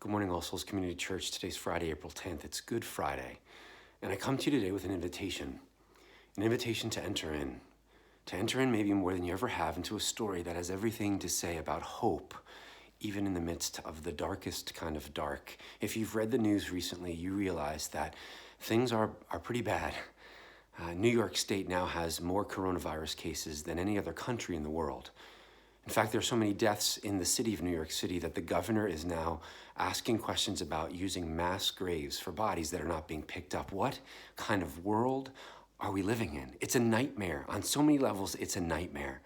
Good morning, All Souls Community Church. Today's Friday, April 10th. It's Good Friday. And I come to you today with an invitation to enter in. To enter in maybe more than you ever have into a story that has everything to say about hope, even in the midst of the darkest kind of dark. If you've read the news recently, you realize that things are pretty bad. New York State now has more coronavirus cases than any other country in the world. In fact, there are so many deaths in the city of New York City that the governor is now asking questions about using mass graves for bodies that are not being picked up. What kind of world are we living in? It's a nightmare. On so many levels, it's a nightmare.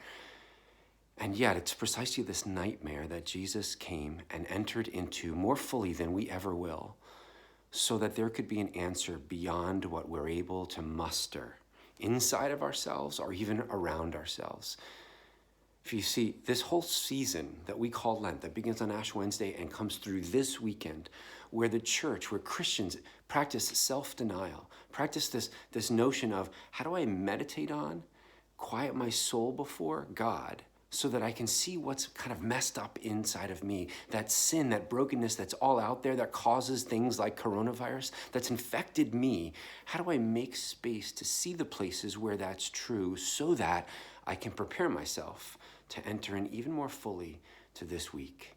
And yet, it's precisely this nightmare that Jesus came and entered into more fully than we ever will, so that there could be an answer beyond what we're able to muster inside of ourselves or even around ourselves. If you see, this whole season that we call Lent, that begins on Ash Wednesday and comes through this weekend, where the church, where Christians practice self-denial, practice this notion of, how do I meditate on, quiet my soul before God, so that I can see what's kind of messed up inside of me, that sin, that brokenness that's all out there that causes things like coronavirus, that's infected me. How do I make space to see the places where that's true so that I can prepare myself to enter in even more fully to this week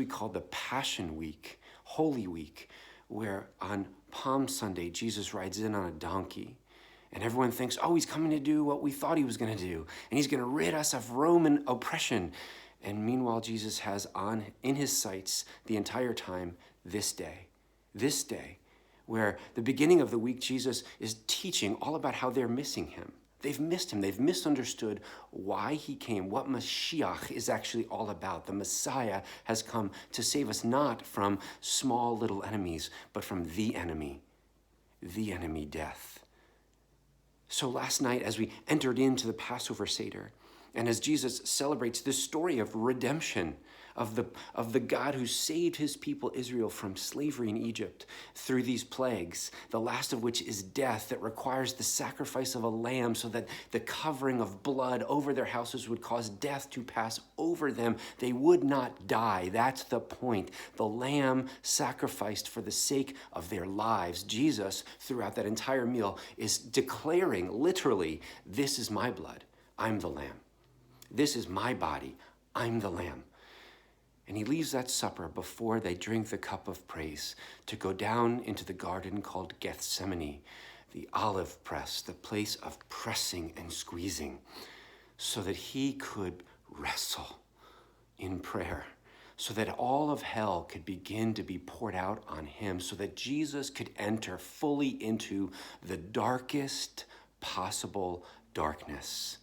called the Passion Week, Holy Week, where on Palm Sunday, Jesus rides in on a donkey. And everyone thinks, oh, he's coming to do what we thought he was going to do. And he's going to rid us of Roman oppression. And meanwhile, Jesus has in his sights the entire time this day, where the beginning of the week, Jesus is teaching all about how they're missing him. They've missed him. They've misunderstood why he came, what Mashiach is actually all about. The Messiah has come to save us not from small little enemies, but from the enemy death. So last night, as we entered into the Passover Seder, and as Jesus celebrates this story of redemption, of the God who saved his people Israel from slavery in Egypt through these plagues, the last of which is death that requires the sacrifice of a lamb so that the covering of blood over their houses would cause death to pass over them. They would not die. That's the point. The lamb sacrificed for the sake of their lives. Jesus, throughout that entire meal, is declaring literally, this is my blood. I'm the lamb. This is my body. I'm the lamb. And he leaves that supper before they drink the cup of praise to go down into the garden called Gethsemane, the olive press, the place of pressing and squeezing, so that he could wrestle in prayer, so that all of hell could begin to be poured out on him, so that Jesus could enter fully into the darkest possible darkness,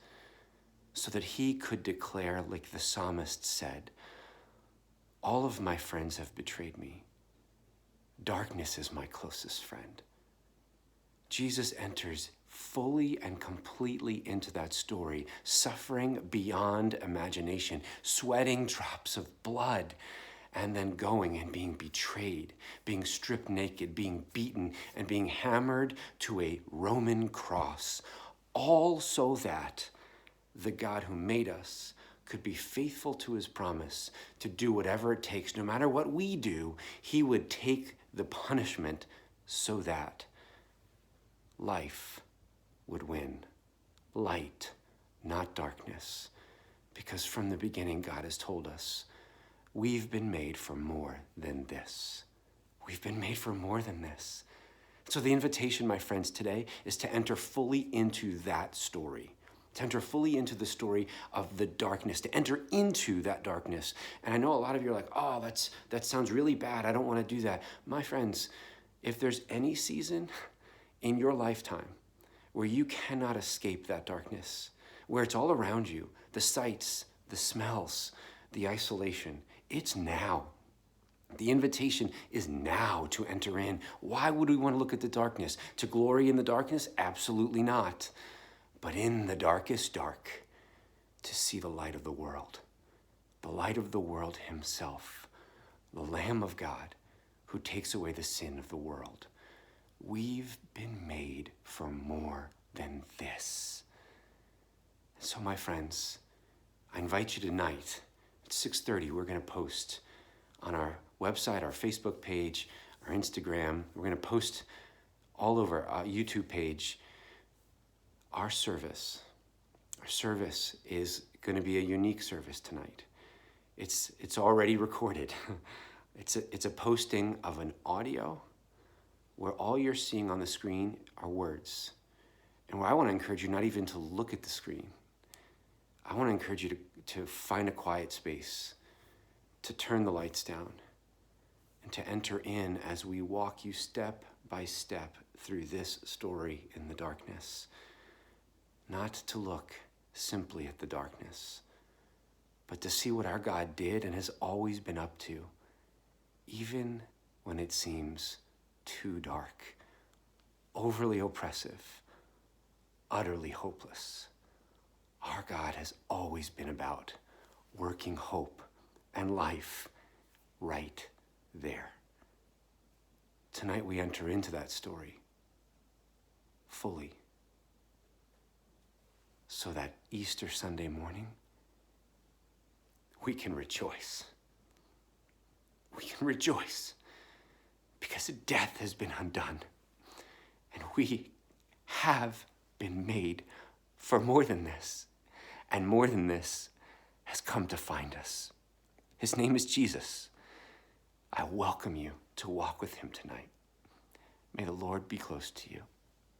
so that he could declare, like the psalmist said, all of my friends have betrayed me. Darkness is my closest friend. Jesus enters fully and completely into that story, suffering beyond imagination, sweating drops of blood, and then going and being betrayed, being stripped naked, being beaten, and being hammered to a Roman cross, all so that the God who made us could be faithful to his promise to do whatever it takes. No matter what we do, he would take the punishment so that life would win. Light, not darkness. Because from the beginning, God has told us, we've been made for more than this. We've been made for more than this. So the invitation, my friends, today is to enter fully into that story. To enter fully into the story of the darkness, to enter into that darkness. And I know a lot of you are like, oh, that sounds really bad. I don't want to do that. My friends, if there's any season in your lifetime where you cannot escape that darkness, where it's all around you, the sights, the smells, the isolation, it's now. The invitation is now to enter in. Why would we want to look at the darkness? To glory in the darkness? Absolutely not. But in the darkest dark, to see the light of the world himself, the Lamb of God who takes away the sin of the world. We've been made for more than this. So my friends, I invite you tonight at 6:30, we're going to post on our website, our Facebook page, our Instagram. We're going to post all over our YouTube page our service. Our service is going to be a unique service tonight. It's already recorded. It's a posting of an audio where all you're seeing on the screen are words. And where I want to encourage you not even to look at the screen. I want to encourage you to find a quiet space, to turn the lights down, and to enter in as we walk you step by step through this story in the darkness. Not to look simply at the darkness, but to see what our God did and has always been up to, even when it seems too dark, overly oppressive, utterly hopeless. Our God has always been about working hope and life right there. Tonight we enter into that story fully, so that Easter Sunday morning we can rejoice. We can rejoice because death has been undone and we have been made for more than this, and more than this has come to find us. His name is Jesus. I welcome you to walk with him tonight. May the Lord be close to you.